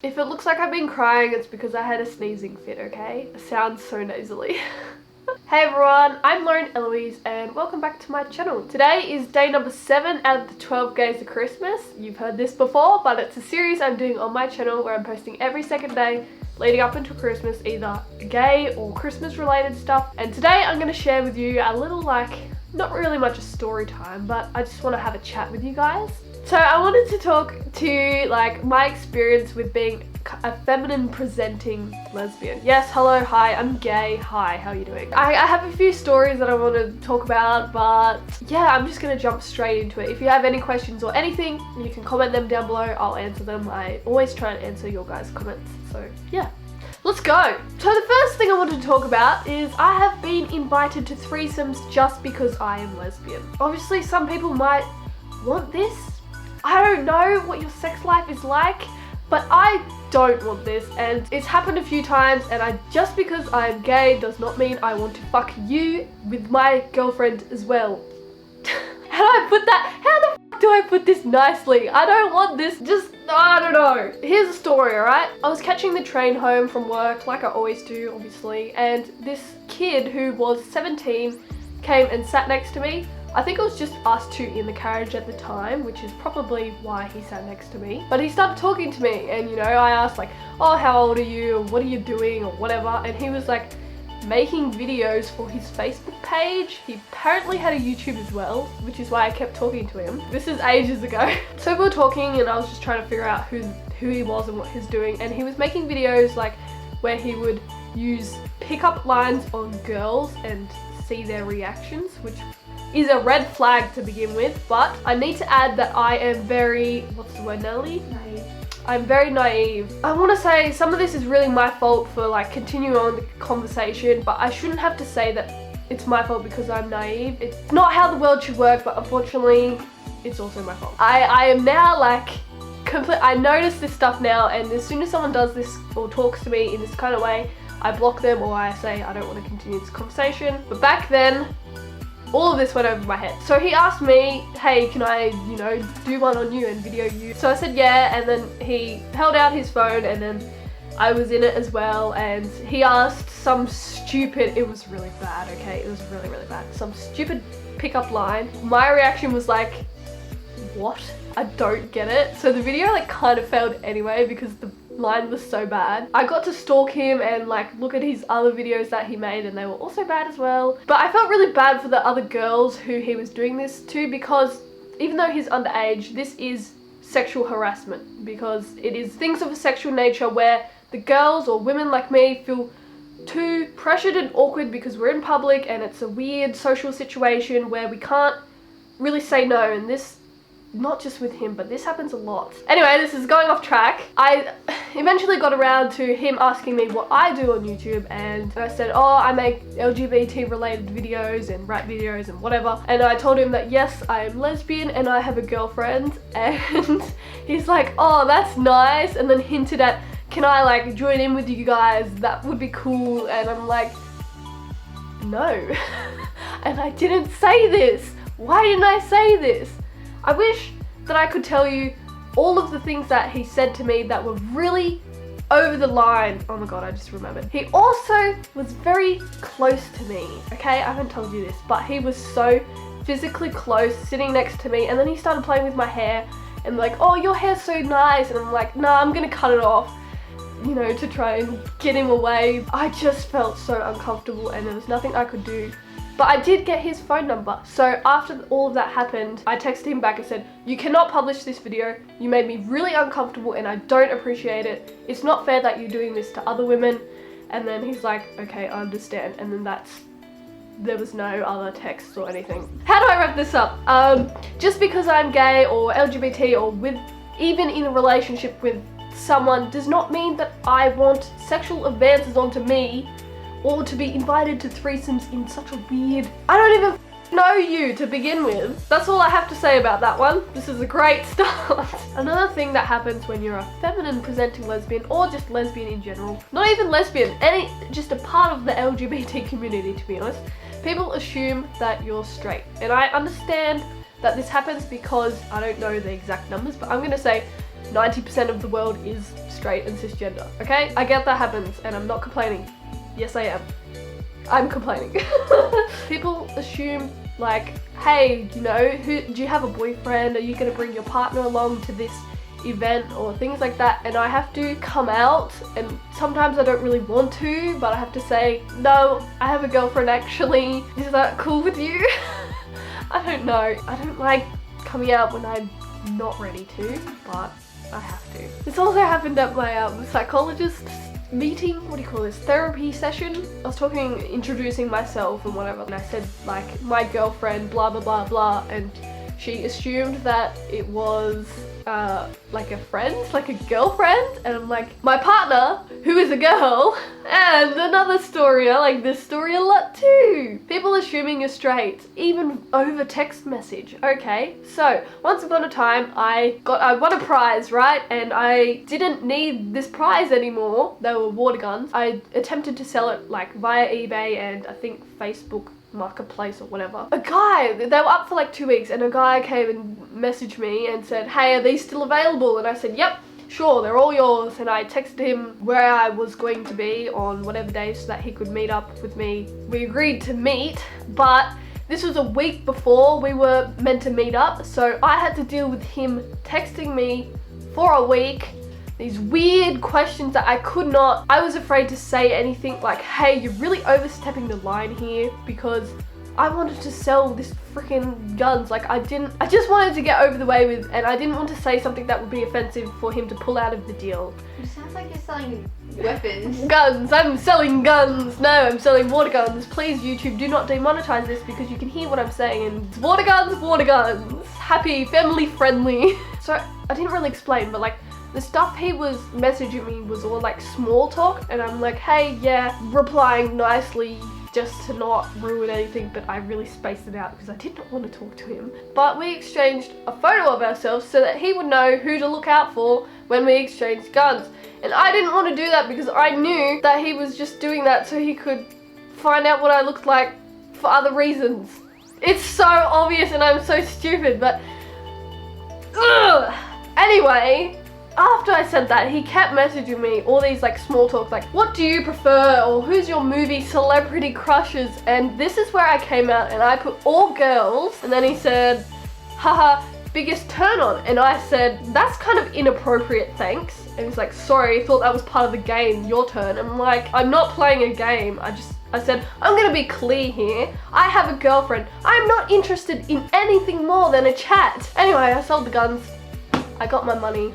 If it looks like I've been crying, it's because I had a sneezing fit, okay? It sounds so nasally. Hey everyone, I'm Elloise and welcome back to my channel. Today is day number 7 out of the 12 days of Christmas. You've heard this before, but it's a series I'm doing on my channel where I'm posting every second day leading up into Christmas, either gay or Christmas related stuff. And today I'm going to share with you a little, not really much a story time, but I just want to have a chat with you guys. So I wanted to talk to my experience with being a feminine presenting lesbian. Yes, hello, hi, I'm gay, hi, how are you doing? I have a few stories that I want to talk about, but yeah, I'm just going to jump straight into it. If you have any questions or anything, you can comment them down below, I'll answer them. I always try and answer your guys' comments, so yeah. Let's go! So the first thing I wanted to talk about is I have been invited to threesomes just because I am lesbian. Obviously some people might want this. I don't know what your sex life is like, but I don't want this, and it's happened a few times, and just because I'm gay does not mean I want to fuck you with my girlfriend as well. How do I put that? How the fuck do I put this nicely? I don't want this, I don't know. Here's a story, alright? I was catching the train home from work, like I always do, obviously, and this kid who was 17 came and sat next to me. I think it was just us two in the carriage at the time, which is probably why he sat next to me. But he started talking to me, and I asked oh, how old are you, or what are you doing, or whatever, and he was making videos for his Facebook page. He apparently had a YouTube as well, which is why I kept talking to him. This is ages ago. So we were talking and I was just trying to figure out who he was and what he's doing, and he was making videos where he would use pickup lines on girls and see their reactions, which is a red flag to begin with. But I need to add that I am very, what's the word, Nelly? Naive. I'm very naive. I want to say some of this is really my fault for continuing on the conversation, but I shouldn't have to say that it's my fault because I'm naive. It's not how the world should work, but unfortunately it's also my fault. I am now I notice this stuff now, and as soon as someone does this or talks to me in this kind of way, I block them or I say I don't want to continue this conversation. But back then, all of this went over my head. So he asked me, hey, can I, do one on you and video you? So I said yeah, and then he held out his phone, and then I was in it as well, and he asked some stupid, it was really bad, okay? It was really, really bad. Some stupid pickup line. My reaction was what? I don't get it. So the video kind of failed anyway because the line was so bad. I got to stalk him and look at his other videos that he made, and they were also bad as well. But I felt really bad for the other girls who he was doing this to, because even though he's underage, this is sexual harassment, because it is things of a sexual nature where the girls or women like me feel too pressured and awkward because we're in public and it's a weird social situation where we can't really say no, and this, not just with him, but this happens a lot. Anyway, this is going off track. I eventually got around to him asking me what I do on YouTube, and I said, oh, I make LGBT related videos and rap videos and whatever. And I told him that yes, I am lesbian and I have a girlfriend, and he's like, oh, that's nice, and then hinted at, can I join in with you guys? That would be cool. And I'm like, no. And I didn't say this. Why didn't I say this? I wish that I could tell you all of the things that he said to me that were really over the line. Oh my god, I just remembered. He also was very close to me, okay? I haven't told you this, but he was so physically close, sitting next to me, and then he started playing with my hair and oh, your hair's so nice, and I'm like, nah, I'm gonna cut it off, to try and get him away. I just felt so uncomfortable, and there was nothing I could do. But I did get his phone number. So after all of that happened, I texted him back and said, you cannot publish this video. You made me really uncomfortable and I don't appreciate it. It's not fair that you're doing this to other women. And then he's like, okay, I understand. And then there was no other texts or anything. How do I wrap this up? Just because I'm gay or LGBT or even in a relationship with someone does not mean that I want sexual advances onto me, or to be invited to threesomes in such a weird... I don't even know you to begin with. That's all I have to say about that one. This is a great start. Another thing that happens when you're a feminine presenting lesbian, or just lesbian in general, not even lesbian, just a part of the LGBT community, to be honest, people assume that you're straight. And I understand that this happens because I don't know the exact numbers, but I'm gonna say 90% of the world is straight and cisgender, okay? I get that happens and I'm not complaining. Yes, I am. I'm complaining. People assume like, hey, you know, do you have a boyfriend? Are you gonna bring your partner along to this event or things like that? And I have to come out, and sometimes I don't really want to, but I have to say, no, I have a girlfriend actually. Is that cool with you? I don't know. I don't like coming out when I'm not ready to, but I have to. This also happened at my psychologist meeting, what do you call this, therapy session. I was introducing myself and whatever, and I said like my girlfriend blah blah blah blah, and she assumed that it was like a friend, like a girlfriend, and I'm like, my partner, who is a girl, and another story. I like this story a lot too. People assuming you're straight, even over text message. Okay, so once upon a time, I won a prize, right? And I didn't need this prize anymore. They were water guns. I attempted to sell it like via eBay and I think Facebook Marketplace or whatever. They were up for like 2 weeks, and a guy came and messaged me and said, hey, are these still available? And I said, yep, sure, they're all yours. And I texted him where I was going to be on whatever day so that he could meet up with me. We agreed to meet, but this was a week before we were meant to meet up, so I had to deal with him texting me for a week, these weird questions that I was afraid to say anything like, hey, you're really overstepping the line here, because I wanted to sell this freaking guns. Like I just wanted to get over the way with, and I didn't want to say something that would be offensive for him to pull out of the deal. It sounds like you're selling weapons. Guns, I'm selling guns. No, I'm selling water guns. Please, YouTube, do not demonetize this, because you can hear what I'm saying, and it's water guns. Happy, family friendly. So I didn't really explain, but like, the stuff he was messaging me was all like small talk, and I'm like, hey, yeah, replying nicely just to not ruin anything, but I really spaced it out because I did not want to talk to him. But we exchanged a photo of ourselves so that he would know who to look out for when we exchanged guns. And I didn't want to do that because I knew that he was just doing that so he could find out what I looked like for other reasons. It's so obvious and I'm so stupid, but ugh. Anyway, after I said that, he kept messaging me all these like small talk, like, what do you prefer, or who's your movie celebrity crushes? And this is where I came out and I put all girls, and then he said, haha, biggest turn on. And I said, that's kind of inappropriate, thanks. And he's like, sorry, thought that was part of the game, your turn. And I'm like, I'm not playing a game. I said, I'm gonna be clear here. I have a girlfriend. I'm not interested in anything more than a chat. Anyway, I sold the guns. I got my money.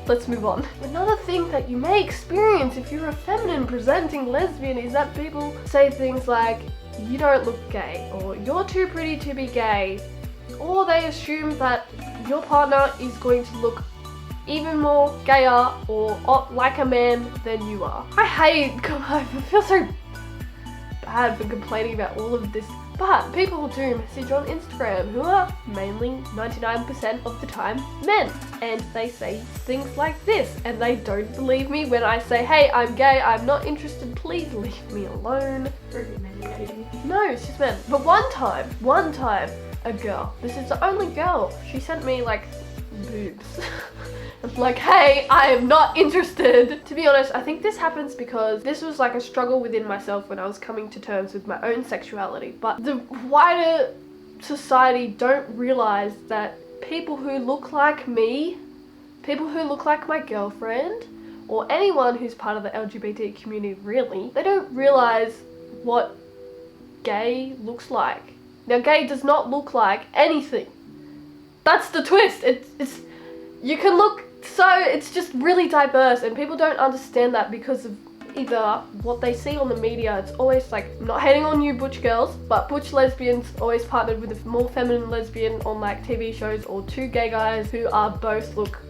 Let's move on. Another thing that you may experience if you're a feminine presenting lesbian is that people say things like, you don't look gay, or you're too pretty to be gay, or they assume that your partner is going to look even more gayer or like a man than you are. I feel so bad for complaining about all of this, but people do message on Instagram who are mainly 99% of the time men, and they say things like this, and they don't believe me when I say, hey, I'm gay, I'm not interested, please leave me alone. No, it's just men. But one time, a girl, this is the only girl, she sent me like boobs. I'm like, hey, I am not interested. To be honest, I think this happens because this was like a struggle within myself when I was coming to terms with my own sexuality. But the wider society don't realize that people who look like me, people who look like my girlfriend, or anyone who's part of the LGBT community really, they don't realize what gay looks like. Now, gay does not look like anything. That's the twist. It's you can look, so it's just really diverse, and people don't understand that because of either what they see on the media. It's always like, I'm not hating on you butch girls, but butch lesbians always partnered with a more feminine lesbian on like TV shows, or two gay guys who are both look,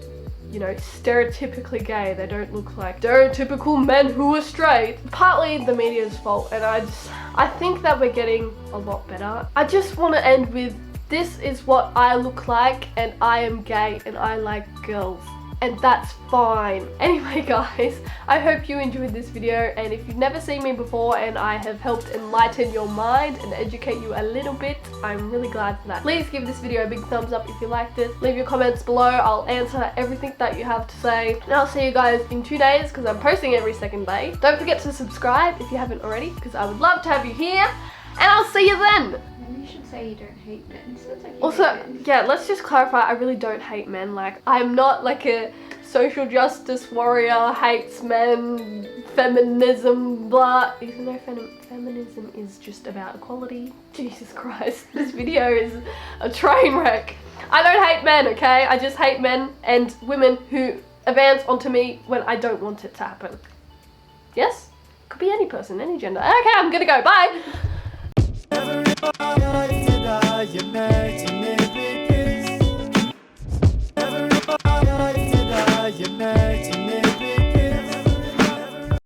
you know, stereotypically gay. They don't look like stereotypical men who are straight. Partly the media's fault, and I think that we're getting a lot better. I just want to end with, this is what I look like, and I am gay, and I like girls. and that's fine. Anyway guys, I hope you enjoyed this video, and if you've never seen me before and I have helped enlighten your mind and educate you a little bit, I'm really glad for that. Please give this video a big thumbs up if you liked it. Leave your comments below, I'll answer everything that you have to say, and I'll see you guys in 2 days because I'm posting every second day. Don't forget to subscribe if you haven't already, because I would love to have you here, and I'll see you then. Maybe you should say you don't hate men. It sounds like you Also, hate men. yeah, let's just clarify, I really don't hate men. Like, I'm not like a social justice warrior, hates men, feminism, blah. Even though feminism is just about equality. Jesus Christ, this video is a train wreck. I don't hate men, okay? I just hate men and women who advance onto me when I don't want it to happen. Yes? Could be any person, any gender. Okay, I'm gonna go. Bye!